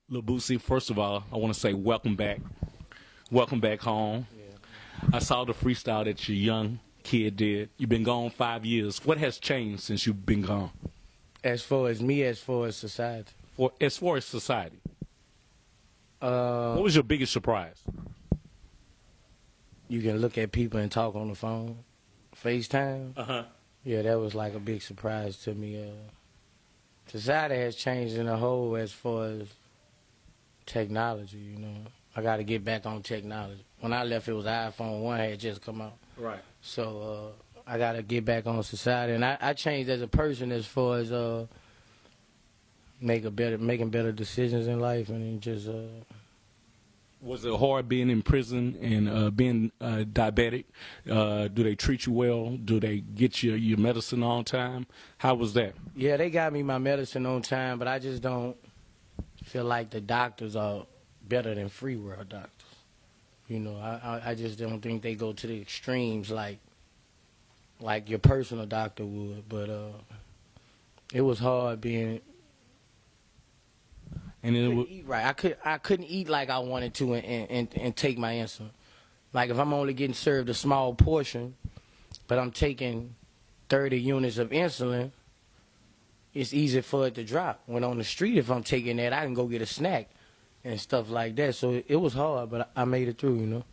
Lil Boosie, first of all, I want to say welcome back. Welcome back home. I saw the freestyle that your young kid did. You've been gone 5 years. What has changed since you've been gone? As far as me, as far as society. As far as society, what Uh, was your biggest surprise? you can look at people and talk on the phone, FaceTime. Uh-huh. Yeah, that was like a big surprise to me. Society has changed in a whole as far as technology, you know. I got to get back on technology. When I left, it was iPhone 1 had just come out. Right. So I got to get back on society. And I changed as a person as far as making better decisions in life and just... Was it hard being in prison and being diabetic? Do they treat you well? Do they get your medicine on time? How was that? Yeah, they got me my medicine on time, but I just don't feel like the doctors are better than free world doctors. You know, I just don't think they go to the extremes like your personal doctor would. But it was hard being... And it couldn't eat right. I couldn't eat like I wanted to and take my insulin. Like if I'm only getting served a small portion, but I'm taking 30 units of insulin, it's easy for it to drop. When on the street, if I'm taking that, I can go get a snack and stuff like that. So it was hard, but I made it through, you know.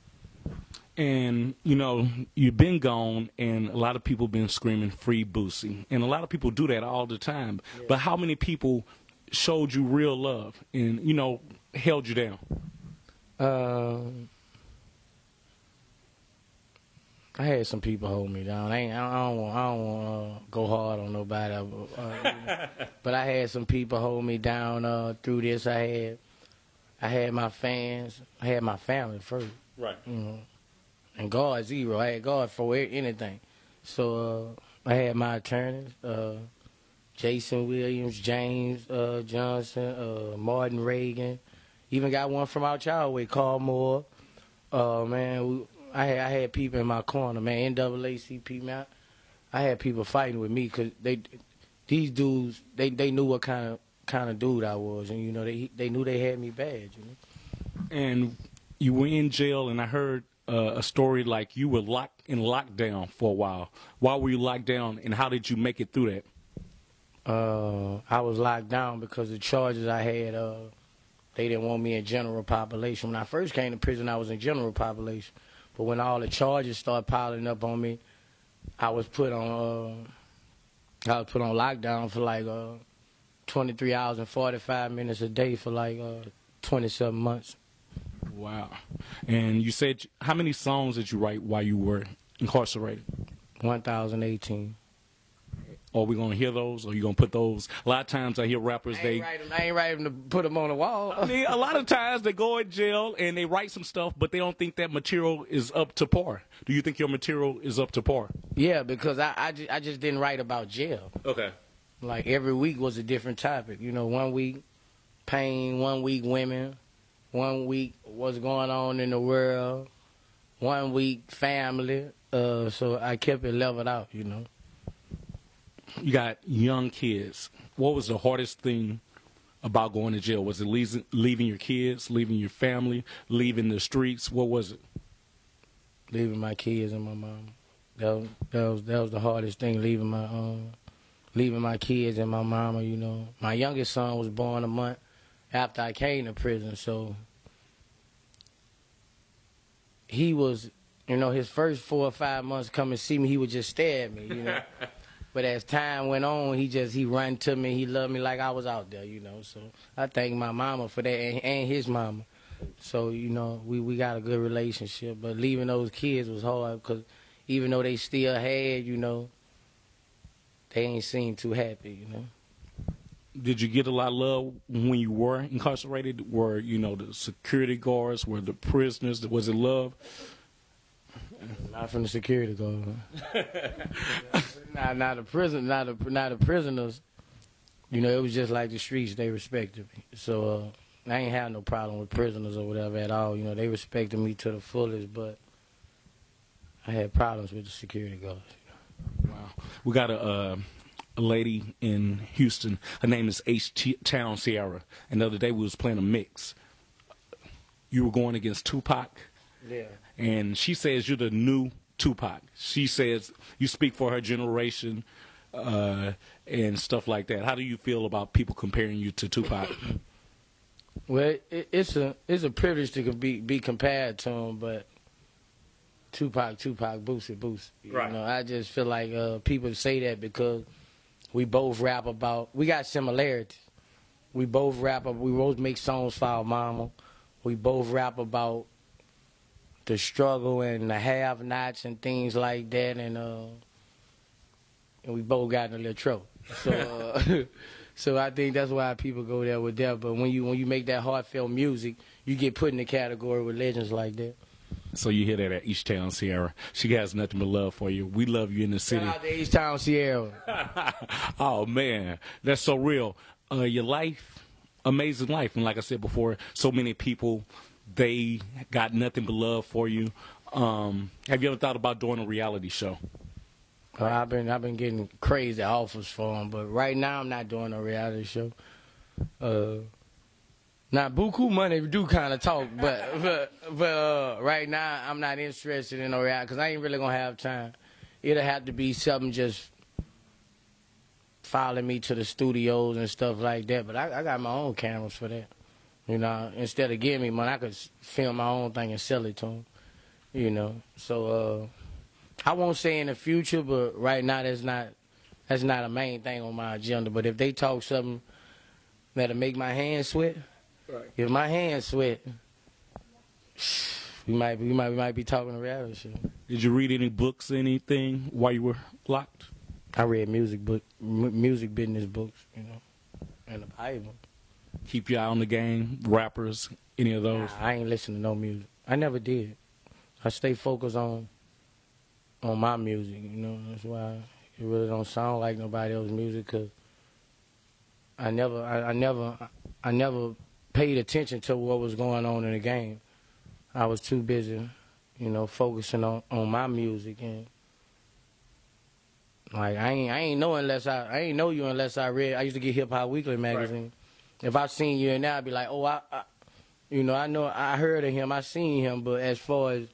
And, you know, you've been gone, and a lot of people been screaming free Boosie. And a lot of people do that all the time. Yeah. But how many people showed you real love and, you know, held you down? I had some people hold me down. I don't want to go hard on nobody. But I had some people hold me down through this. I had my fans. I had my family first. Right. You know. And God zero. I had God for anything. So I had my attorneys, Jason Williams, James Johnson, Martin Reagan. Even got one from out y'all way, Carl Moore. Man, I had people in my corner, man. NAACP, man. I had people fighting with me because these dudes, they knew what kind of dude I was, and you know they knew they had me bad. You know? And you were in jail, and I heard a story like you were locked in lockdown for a while. Why were you locked down, and how did you make it through that? I was locked down because the charges I had, they didn't want me in general population. When I first came to prison, I was in general population. But when all the charges started piling up on me, I was put on lockdown for like 23 hours and 45 minutes a day for like 27 months. Wow. And you said, how many songs did you write while you were incarcerated? 1,018. Are we going to hear those? Or are you going to put those? A lot of times I hear rappers, I ain't write them to put them on the wall. I mean, a lot of times they go in jail and they write some stuff, but they don't think that material is up to par. Do you think your material is up to par? Yeah, because I just didn't write about jail. Okay. Like every week was a different topic. You know, 1 week pain, 1 week women, 1 week what's going on in the world, 1 week family. So I kept it leveled out, you know. You got young kids. What was the hardest thing about going to jail? Was it leaving your kids, leaving your family, leaving the streets? What was it? Leaving my kids and my mom. That was the hardest thing, leaving my kids and my mama, you know. My youngest son was born a month after I came to prison, so he was, you know, his first 4 or 5 months come and see me, he would just stare at me, you know. But as time went on, he run to me. He loved me like I was out there, you know. So I thank my mama for that and his mama. So, you know, we got a good relationship. But leaving those kids was hard because even though they still had, you know, they ain't seemed too happy, you know. Did you get a lot of love when you were incarcerated? Were, you know, the security guards, were the prisoners, was it love? Not from the security guard. not the prisoners. You know, it was just like the streets. They respected me. So I ain't had no problem with prisoners or whatever at all. You know, they respected me to the fullest, but I had problems with the security guards. Wow. We got a a lady in Houston. Her name is H-Town Sierra. And the other day we was playing a mix. You were going against Tupac. Yeah. And she says you're the new Tupac. She says you speak for her generation and stuff like that. How do you feel about people comparing you to Tupac? Well, it's a privilege to be compared to him, but Tupac, boosie. Right. You know, I just feel like people say that because we both rap about. We got similarities. We both we both make songs for our mama. We both rap about the struggle and the have-nots and things like that, and we both got in a little trouble. So, so I think that's why people go there with that. But when you make that heartfelt music, you get put in the category with legends like that. So you hear that at H-Town Sierra. She has nothing but love for you. We love you in the city. Shout out to H-Town Sierra. Oh, man. That's so real. Your life, amazing life. And like I said before, so many people, they got nothing but love for you. Have you ever thought about doing a reality show? I've been getting crazy offers for them, but right now I'm not doing a reality show. Now, buku money do kind of talk, but right now I'm not interested in no reality because I ain't really gonna have time. It'll have to be something just following me to the studios and stuff like that. But I got my own cameras for that. You know, instead of giving me money, I could film my own thing and sell it to them. You know, so I won't say in the future, but right now that's not a main thing on my agenda. But if they talk something that'll make my hands sweat. Right. If my hands sweat, we might be talking a reality show. Did you read any books, anything while you were locked? I read music business books, you know, and the Bible. Keep your eye on the game, rappers, any of those? Nah, I ain't listen to no music. I never did. I stay focused on my music, you know. That's why it really don't sound like nobody else's music, cause I never paid attention to what was going on in the game. I was too busy, you know, focusing on my music, and like I ain't know you unless I read. I used to get Hip Hop Weekly magazine. Right. If I seen you in there, I'd be like, oh, I know I heard of him, I seen him, but as far as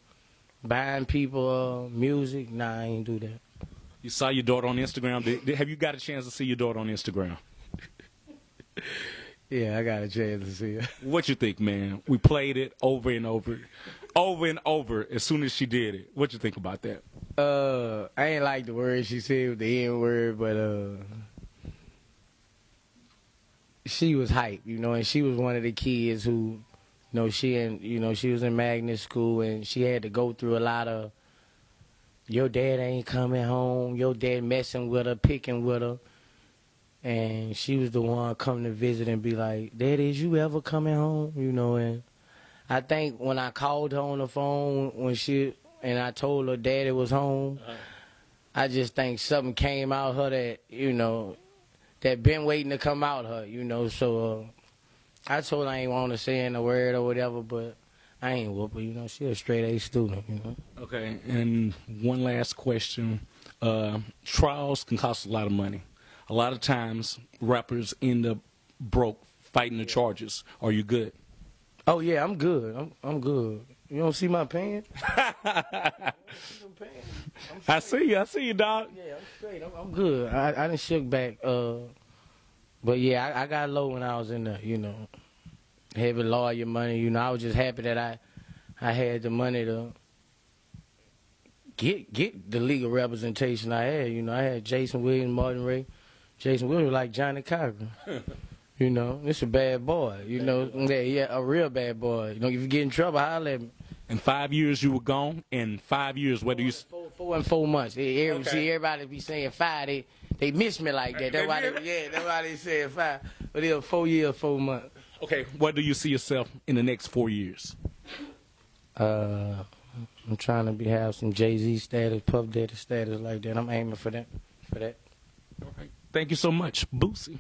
buying people music, nah, I ain't do that. You saw your daughter on Instagram. Have you got a chance to see your daughter on Instagram? Yeah, I got a chance to see her. What you think, man? We played it over and over and over as soon as she did it. What you think about that? I ain't like the word she said, the N word, but she was hype, you know, and she was one of the kids who, you know, she was in magnet school and she had to go through a lot of, your dad ain't coming home, your dad messing with her, picking with her. And she was the one coming to visit and be like, Daddy, is you ever coming home? You know, and I think when I called her on the phone and I told her Daddy was home, I just think something came out her that, you know, that been waiting to come out her, you know. So I told her I ain't want to say in a word or whatever, but I ain't whoop her, you know. She a straight A student, you know. Okay, and one last question. Trials can cost a lot of money. A lot of times, rappers end up broke fighting the charges. Are you good? Oh yeah, I'm good. I'm good. You don't see my pants? I see you, dog. Yeah, I'm straight. I'm good. I done shook back. But yeah, I got low when I was in there. You know, heavy lawyer money. You know, I was just happy that I had the money to get the legal representation I had. You know, I had Jason Williams, Martin Ray. Jason Williams was like Johnny Cochran. You know, this a bad boy. You know, yeah, a real bad boy. You know, if you get in trouble, holler at me. In 5 years, you were gone. In 5 years, what do you? 4 and 4 months. See, everybody be saying 5. They miss me like that. That's why they said 5. But it was 4 years, 4 months. Okay, what do you see yourself in the next 4 years? I'm trying to have some Jay-Z status, Puff Daddy status like that. I'm aiming for that. All right. Thank you so much, Boosie.